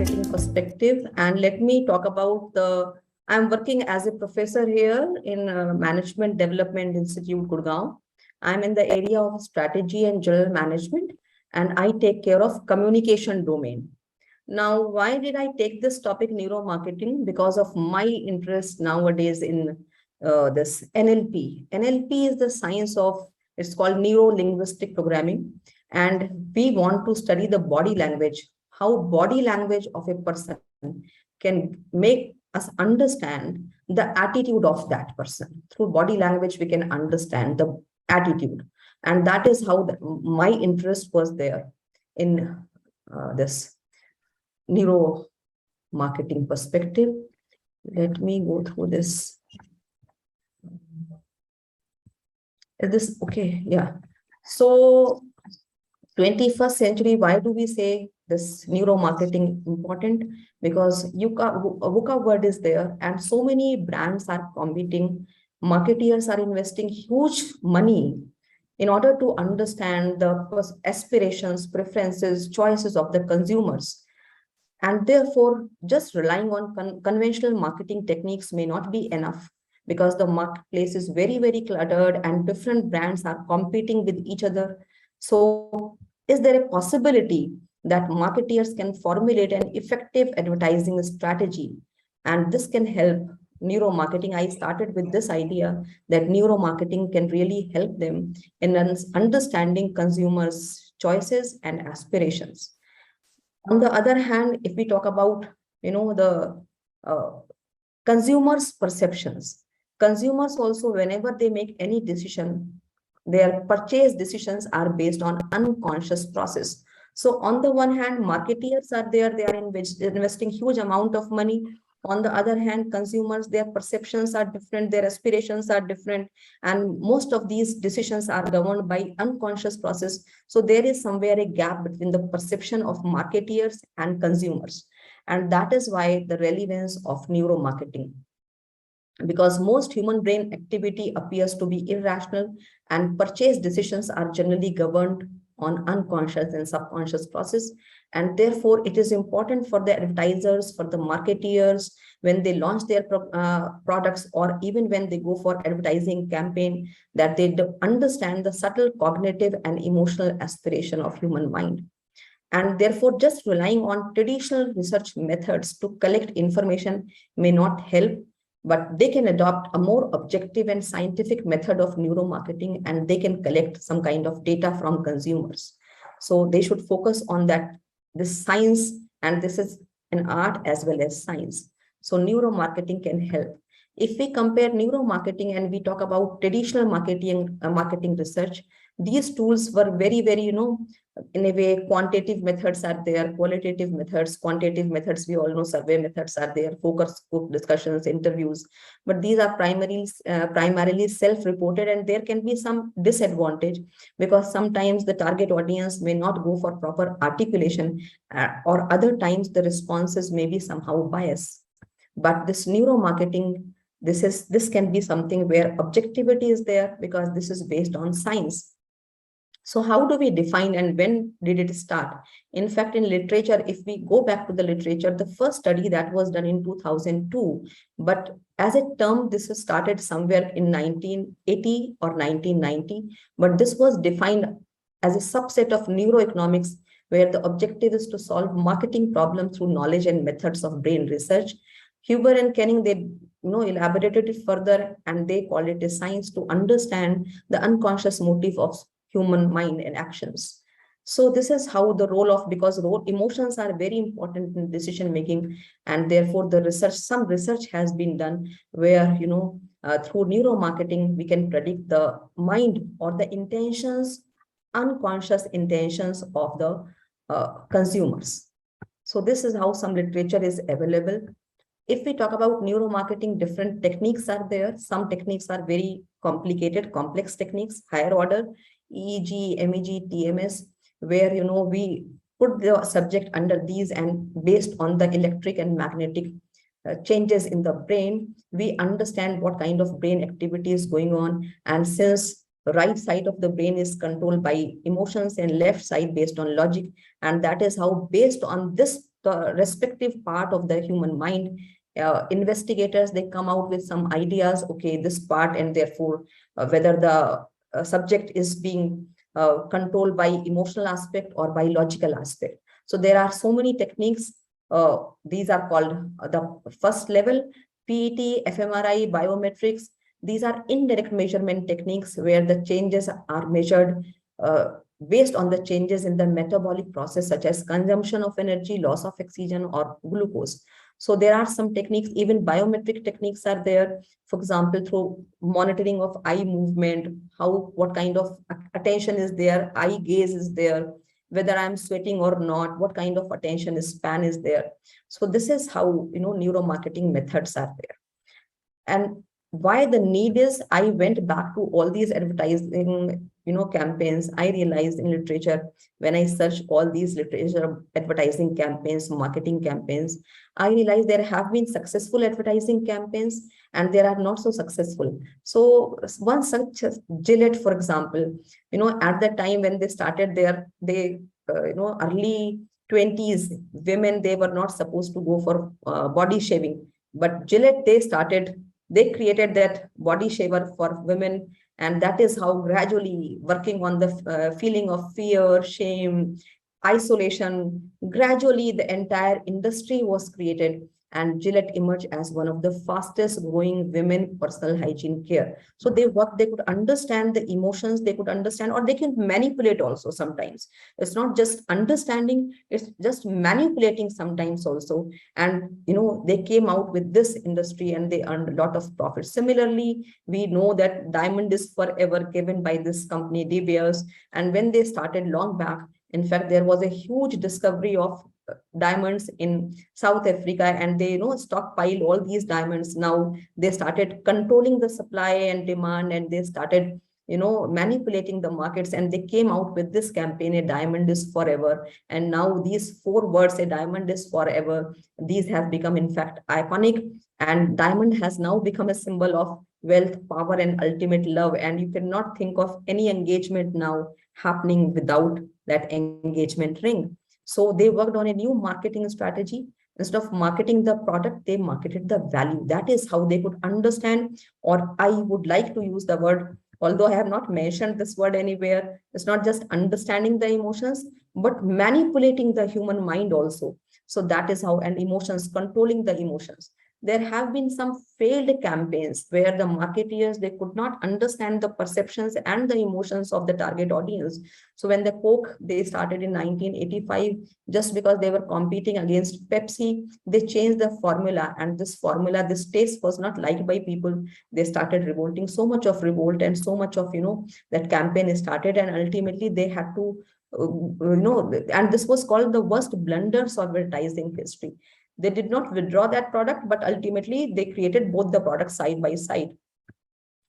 marketing perspective, and let me talk about I'm working as a professor here in Management Development Institute, Gurgaon. I'm in the area of strategy and general management, and I take care of communication domain. Now, why did I take this topic, neuromarketing? Because of my interest nowadays in this NLP. NLP is the science of, it's called neuro-linguistic programming. And we want to study the body language, how body language of a person can make us understand the attitude of that person. Through body language, we can understand the attitude. And that is how my interest was there in this neuro marketing perspective. Let me go through this. Is this okay? Yeah. So 21st century, why do we say this neuro marketing important? Because VUCA word is there and so many brands are competing. Marketeers are investing huge money in order to understand the aspirations, preferences, choices of the consumers. And therefore, just relying on conventional marketing techniques may not be enough, because the marketplace is very, very cluttered and different brands are competing with each other. So is there a possibility that marketeers can formulate an effective advertising strategy? And this can help neuromarketing. I started with this idea that neuromarketing can really help them in understanding consumers' choices and aspirations. On the other hand, if we talk about, the consumers' perceptions, consumers also, whenever they make any decision, their purchase decisions are based on unconscious process. So on the one hand, marketeers are there, they are investing huge amount of money. On the other hand, consumers, their perceptions are different, their aspirations are different, and most of these decisions are governed by unconscious process. So there is somewhere a gap between the perception of marketeers and consumers. And that is why the relevance of neuromarketing. Because most human brain activity appears to be irrational and purchase decisions are generally governed on unconscious and subconscious process. And therefore, it is important for the advertisers, for the marketeers, when they launch their products, or even when they go for advertising campaign, that they understand the subtle cognitive and emotional aspiration of human mind. And therefore, just relying on traditional research methods to collect information may not help, but they can adopt a more objective and scientific method of neuromarketing, and they can collect some kind of data from consumers. So they should focus on that, this science, and this is an art as well as science. So neuromarketing can help. If we compare neuromarketing and we talk about traditional marketing research, these tools were very, very, in a way, quantitative methods are there, qualitative methods, quantitative methods, we all know survey methods are there, focus group discussions, interviews, but these are primarily self-reported, and there can be some disadvantage because sometimes the target audience may not go for proper articulation, or other times the responses may be somehow biased. But this neuromarketing, this can be something where objectivity is there, because this is based on science. So how do we define and when did it start? In fact, in literature, if we go back to the literature, the first study that was done in 2002, but as a term, this was started somewhere in 1980 or 1990, but this was defined as a subset of neuroeconomics, where the objective is to solve marketing problems through knowledge and methods of brain research. Huber and Kenning, they elaborated it further, and they called it a science to understand the unconscious motive of human mind and actions. So this is how the role of, because emotions are very important in decision making, and therefore the research, some research has been done where through neuromarketing we can predict the mind or the intentions, unconscious intentions of the consumers. So this is how some literature is available. If we talk about neuromarketing, different techniques are there. Some techniques are very complicated, complex techniques, higher order, EEG, MEG, TMS, where we put the subject under these, and based on the electric and magnetic changes in the brain, we understand what kind of brain activity is going on. And since the right side of the brain is controlled by emotions and left side based on logic, and that is how, based on this the respective part of the human mind. Investigators, they come out with some ideas, okay, this part, and therefore whether the subject is being controlled by emotional aspect or by logical aspect. So there are so many techniques. These are called the first level, PET, fMRI, biometrics. These are indirect measurement techniques where the changes are measured based on the changes in the metabolic process, such as consumption of energy, loss of oxygen, or glucose. So there are some techniques, even biometric techniques are there. For example, through monitoring of eye movement, what kind of attention is there, eye gaze is there, whether I'm sweating or not, what kind of attention span is there. So this is how, neuromarketing methods are there. And why the need is, I went back to all these advertising, campaigns. I realized in literature, when I searched all these literature advertising campaigns, marketing campaigns, I realized there have been successful advertising campaigns and there are not so successful. So one such as Gillette, for example, at the time when they started early 20s, women, they were not supposed to go for body shaving. But Gillette, they created that body shaver for women. And that is how gradually working on the feeling of fear, shame, isolation, gradually the entire industry was created. And Gillette emerged as one of the fastest growing women personal hygiene care. So they could understand the emotions, they could understand, or they can manipulate also sometimes. It's not just understanding, it's just manipulating sometimes also. And, they came out with this industry and they earned a lot of profit. Similarly, we know that diamond is forever given by this company, De Beers. And when they started long back, in fact, there was a huge discovery of diamonds in South Africa, and they stockpile all these diamonds. Now they started controlling the supply and demand, and they started manipulating the markets, and they came out with this campaign, a diamond is forever. And now these 4 words, a diamond is forever, these have become in fact iconic, and diamond has now become a symbol of wealth, power, and ultimate love. And you cannot think of any engagement now happening without that engagement ring. So they worked on a new marketing strategy. Instead of marketing the product, they marketed the value. That is how they could understand, or I would like to use the word, although I have not mentioned this word anywhere, it's not just understanding the emotions, but manipulating the human mind also. So that is how, and emotions, controlling the emotions. There have been some failed campaigns where the marketeers, they could not understand the perceptions and the emotions of the target audience. So when the Coke, they started in 1985, just because they were competing against Pepsi, they changed the formula, and this formula, this taste was not liked by people. They started revolting, so much of revolt and so much of, that campaign started, and ultimately they had to, and this was called the worst blunders of advertising history. They did not withdraw that product, but ultimately they created both the products side by side.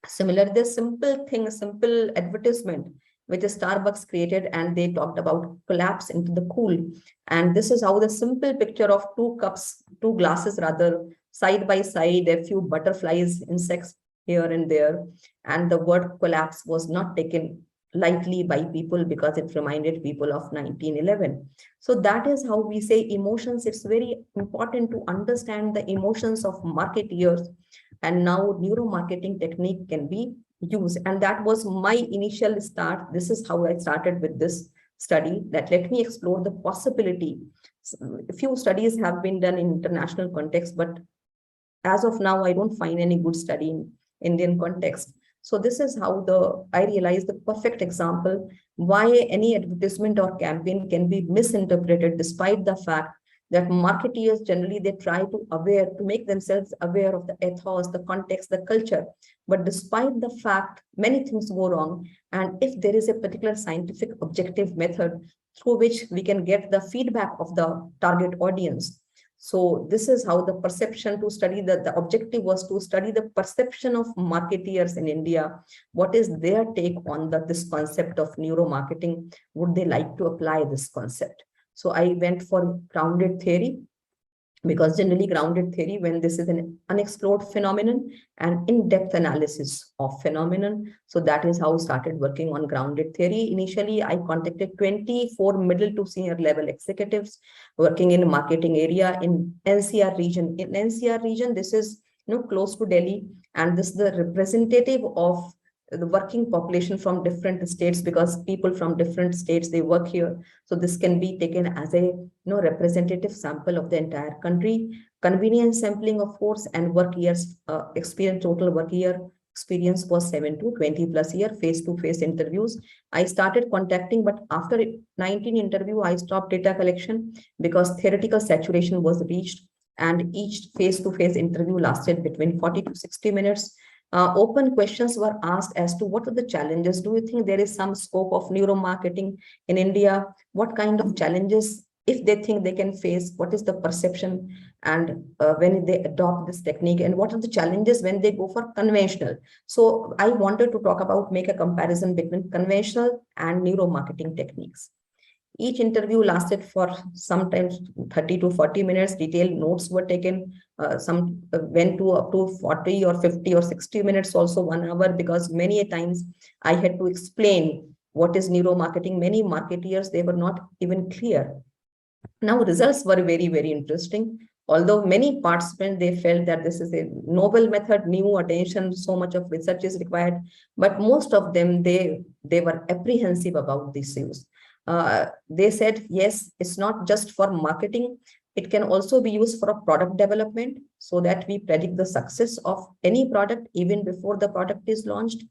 Similar, this simple thing, simple advertisement, which Starbucks created, and they talked about collapse into the cool. And this is how the simple picture of 2 cups, 2 glasses rather, side by side, a few butterflies, insects here and there. And the word collapse was not taken lightly by people because it reminded people of 1911. So that is how we say emotions. It's very important to understand the emotions of marketeers, and now neuromarketing technique can be used. And that was my initial start. This is how I started with this study, that let me explore the possibility. A few studies have been done in international context, but as of now, I don't find any good study in Indian context. So this is how I realized the perfect example why any advertisement or campaign can be misinterpreted, despite the fact that marketeers generally, they try to make themselves aware of the ethos, the context, the culture. But despite the fact, many things go wrong. And if there is a particular scientific objective method through which we can get the feedback of the target audience. So this is how the perception to study, the objective was to study the perception of marketeers in India. What is their take on this concept of neuromarketing? Would they like to apply this concept? So I went for grounded theory. because generally grounded theory, when this is an unexplored phenomenon, and in-depth analysis of phenomenon. So that is how I started working on grounded theory. Initially, I contacted 24 middle to senior level executives working in marketing area in NCR region. In NCR region, this is close to Delhi, and this is the representative of the working population from different states, because people from different states, they work here. So this can be taken as a representative sample of the entire country. Convenience sampling, of course, and work years experience, total work year experience was 7 to 20 plus year. Face-to-face interviews I started contacting, but after 19 interview, I stopped data collection because theoretical saturation was reached, and each face-to-face interview lasted between 40 to 60 minutes. Open questions were asked as to what are the challenges. Do you think there is some scope of neuromarketing in India? What kind of challenges, if they think they can face, what is the perception, and when they adopt this technique, and what are the challenges when they go for conventional? So I wanted to talk about, make a comparison between conventional and neuromarketing techniques. Each interview lasted for sometimes 30 to 40 minutes. Detailed notes were taken. Some went to up to 40 or 50 or 60 minutes, also 1 hour, because many a times I had to explain what is neuromarketing. Many marketeers, they were not even clear. Now, results were very, very interesting. Although many participants, they felt that this is a novel method, new attention, so much of research is required. But most of them, they were apprehensive about this use. They said, yes, it's not just for marketing. It can also be used for a product development, so that we predict the success of any product even before the product is launched.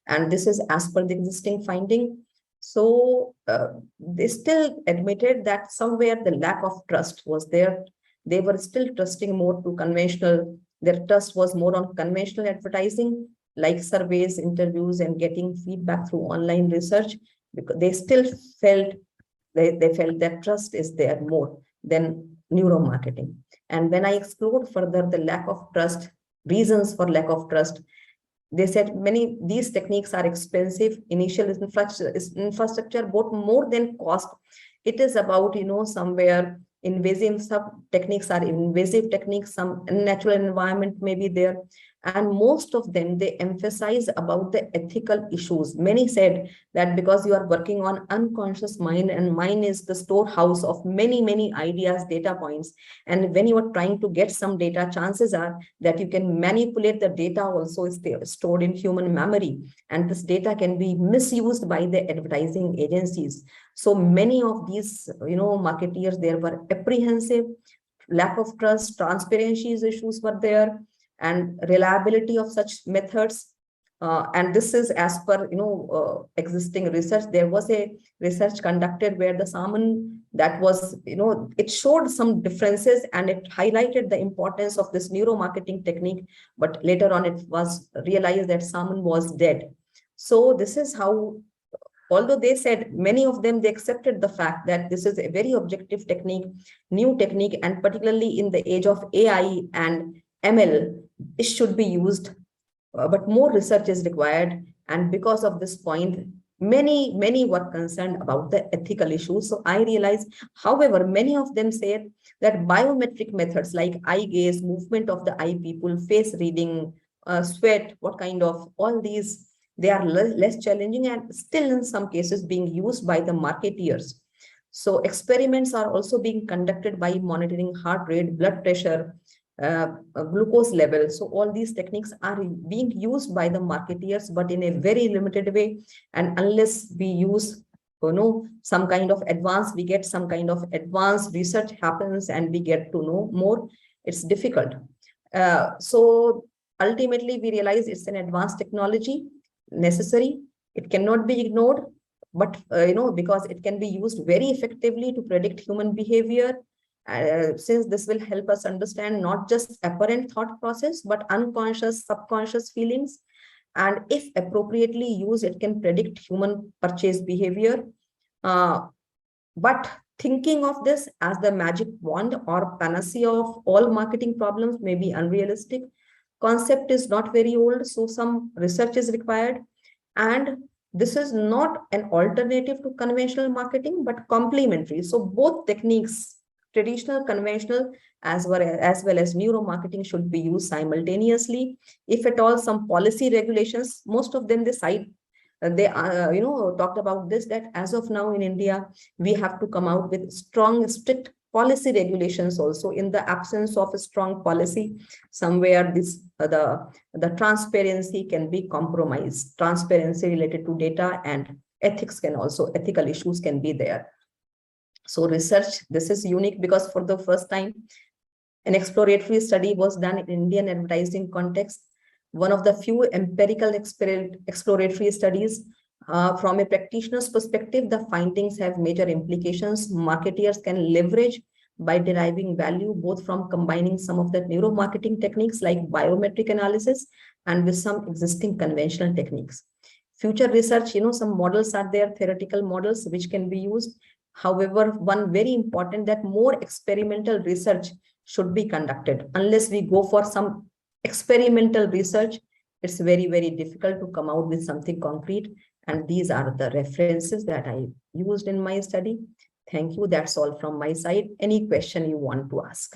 And this is as per the existing finding. So they still admitted that somewhere the lack of trust was there. They were still trusting more to conventional. Their trust was more on conventional advertising, like surveys, interviews, and getting feedback through online research, because they still felt, they felt that trust is there more than neuromarketing. And when I explored further the lack of trust, reasons for lack of trust, they said many these techniques are expensive. Initial infrastructure, both more than cost. It is about, somewhere invasive, some techniques are invasive techniques, some natural environment may be there. And most of them, they emphasize about the ethical issues. Many said that because you are working on unconscious mind, and mind is the storehouse of many, many ideas, data points. And when you are trying to get some data, chances are that you can manipulate the data also is stored in human memory. And this data can be misused by the advertising agencies. So many of these, marketeers, there were apprehensive, lack of trust, transparency issues were there, and reliability of such methods. And this is as per existing research. There was a research conducted where the salmon, that was, it showed some differences, and it highlighted the importance of this neuromarketing technique. But later on, it was realized that salmon was dead. So this is how, although they said, many of them, they accepted the fact that this is a very objective technique, new technique, and particularly in the age of AI and ML, it should be used, but more research is required. And because of this point, many were concerned about the ethical issues. So I realized, however, many of them said that biometric methods like eye gaze, movement of the eye people, face reading, sweat, what kind of, all these, they are less challenging, and still in some cases being used by the marketeers. So experiments are also being conducted by monitoring heart rate, blood pressure, glucose level. So all these techniques are being used by the marketeers, but in a very limited way. And unless we use, some kind of advanced, we get some kind of advanced research happens and we get to know more, it's difficult. So ultimately, we realize it's an advanced technology, necessary. It cannot be ignored, but because it can be used very effectively to predict human behavior. Since this will help us understand not just apparent thought process, but unconscious, subconscious feelings. And if appropriately used, it can predict human purchase behavior. But thinking of this as the magic wand or panacea of all marketing problems may be unrealistic. Concept is not very old, so some research is required. And this is not an alternative to conventional marketing, but complementary. So both techniques traditional, conventional, as well as neuromarketing should be used simultaneously. If at all some policy regulations, most of them they talked about this, that as of now in India, we have to come out with strong, strict policy regulations also. In the absence of a strong policy, somewhere the transparency can be compromised. Transparency related to data and ethical issues can be there. So research, this is unique because for the first time, an exploratory study was done in Indian advertising context, one of the few empirical exploratory studies. From a practitioner's perspective, the findings have major implications. Marketeers can leverage by deriving value both from combining some of the neuromarketing techniques like biometric analysis and with some existing conventional techniques. Future research, some models are there, theoretical models which can be used. However, one very important, that more experimental research should be conducted. Unless we go for some experimental research, it's very, very difficult to come out with something concrete. And these are the references that I used in my study. Thank you. That's all from my side. Any question you want to ask?